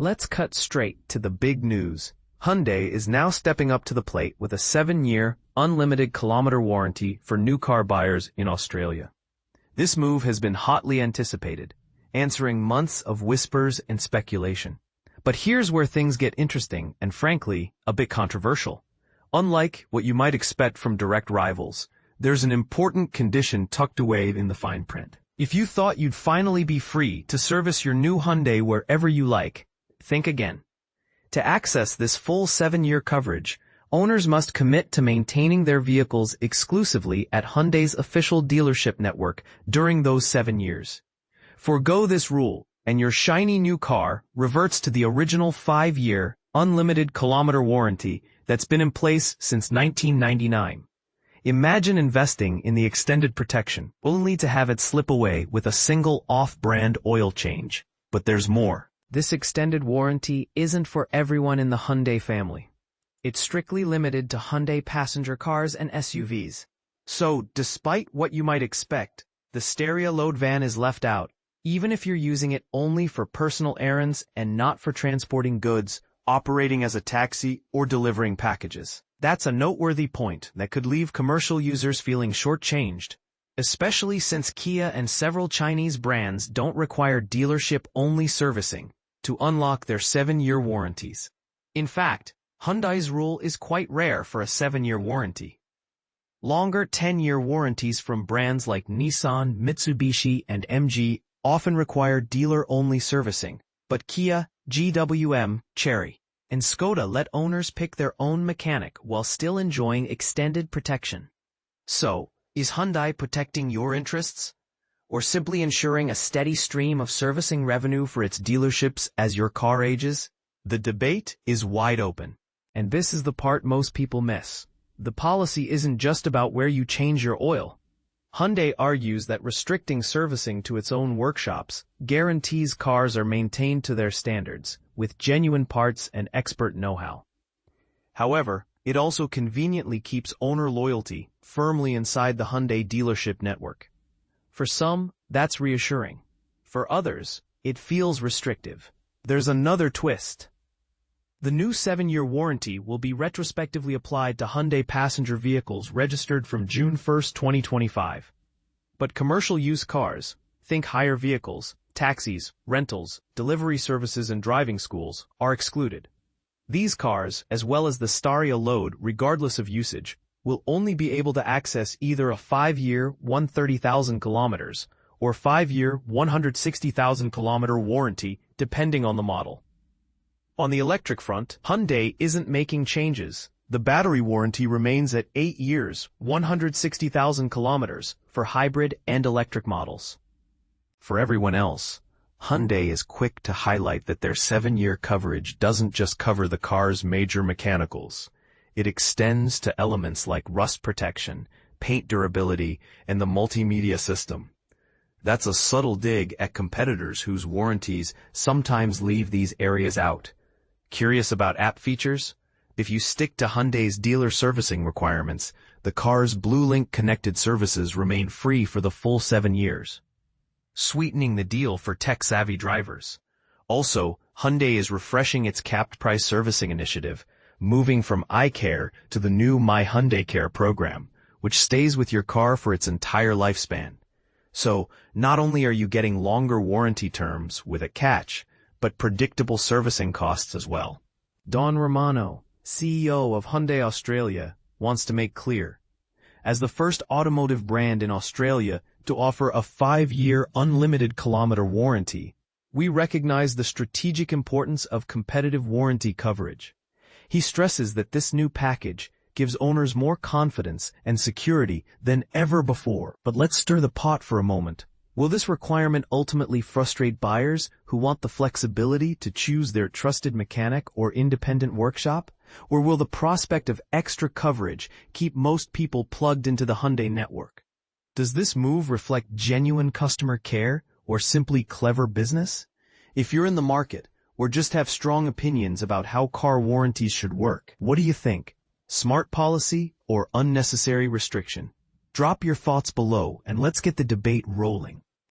Let's cut straight to the big news. Hyundai is now stepping up to the plate with a 7-year, unlimited kilometer warranty for new car buyers in Australia. This move has been hotly anticipated, answering months of whispers and speculation. But here's where things get interesting and, frankly, a bit controversial. Unlike what you might expect from direct rivals, there's an important condition tucked away in the fine print. If you thought you'd finally be free to service your new Hyundai wherever you like, think again. To access this full 7-year coverage, owners must commit to maintaining their vehicles exclusively at Hyundai's official dealership network during those 7 years. Forgo this rule, and your shiny new car reverts to the original 5-year, unlimited kilometer warranty that's been in place since 1999. Imagine investing in the extended protection, only to have it slip away with a single off-brand oil change. But there's more. This extended warranty isn't for everyone in the Hyundai family. It's strictly limited to Hyundai passenger cars and SUVs. So, despite what you might expect, the stereo load van is left out, even if you're using it only for personal errands and not for transporting goods, operating as a taxi, or delivering packages. That's a noteworthy point that could leave commercial users feeling shortchanged, especially since Kia and several Chinese brands don't require dealership-only servicing to unlock their 7-year warranties. In fact, Hyundai's rule is quite rare for a 7-year warranty. Longer 10-year warranties from brands like Nissan, Mitsubishi, and MG often require dealer-only servicing, but Kia, GWM, Chery, and Skoda let owners pick their own mechanic while still enjoying extended protection. So, is Hyundai protecting your interests, or simply ensuring a steady stream of servicing revenue for its dealerships as your car ages? The debate is wide open. And this is the part most people miss. The policy isn't just about where you change your oil. Hyundai argues that restricting servicing to its own workshops guarantees cars are maintained to their standards, with genuine parts and expert know-how. However, it also conveniently keeps owner loyalty firmly inside the Hyundai dealership network. For some, that's reassuring. For others, it feels restrictive. There's another twist. The new 7-year warranty will be retrospectively applied to Hyundai passenger vehicles registered from June 1, 2025. But commercial used cars, think hire vehicles, taxis, rentals, delivery services and driving schools, are excluded. These cars, as well as the stereo load regardless of usage, will only be able to access either a 5-year 130,000 kilometers or 5-year 160,000 kilometer warranty depending on the model. On the electric front, Hyundai isn't making changes. The battery warranty remains at 8 years 160,000 kilometers for hybrid and electric models. For everyone else, Hyundai is quick to highlight that their 7-year coverage doesn't just cover the car's major mechanicals. It extends to elements like rust protection, paint durability, and the multimedia system. That's a subtle dig at competitors whose warranties sometimes leave these areas out. Curious about app features? If you stick to Hyundai's dealer servicing requirements, the car's BlueLink connected services remain free for the full 7 years, sweetening the deal for tech-savvy drivers. Also, Hyundai is refreshing its capped price servicing initiative, moving from iCare to the new My Hyundai Care program, which stays with your car for its entire lifespan. So, not only are you getting longer warranty terms with a catch, but predictable servicing costs as well. Don Romano, CEO of Hyundai Australia, wants to make clear, as the first automotive brand in Australia to offer a 5-year unlimited kilometer warranty, we recognize the strategic importance of competitive warranty coverage. He stresses that this new package gives owners more confidence and security than ever before. But let's stir the pot for a moment. Will this requirement ultimately frustrate buyers who want the flexibility to choose their trusted mechanic or independent workshop? Or will the prospect of extra coverage keep most people plugged into the Hyundai network? Does this move reflect genuine customer care or simply clever business? If you're in the market, or just have strong opinions about how car warranties should work, what do you think? Smart policy or unnecessary restriction? Drop your thoughts below and let's get the debate rolling.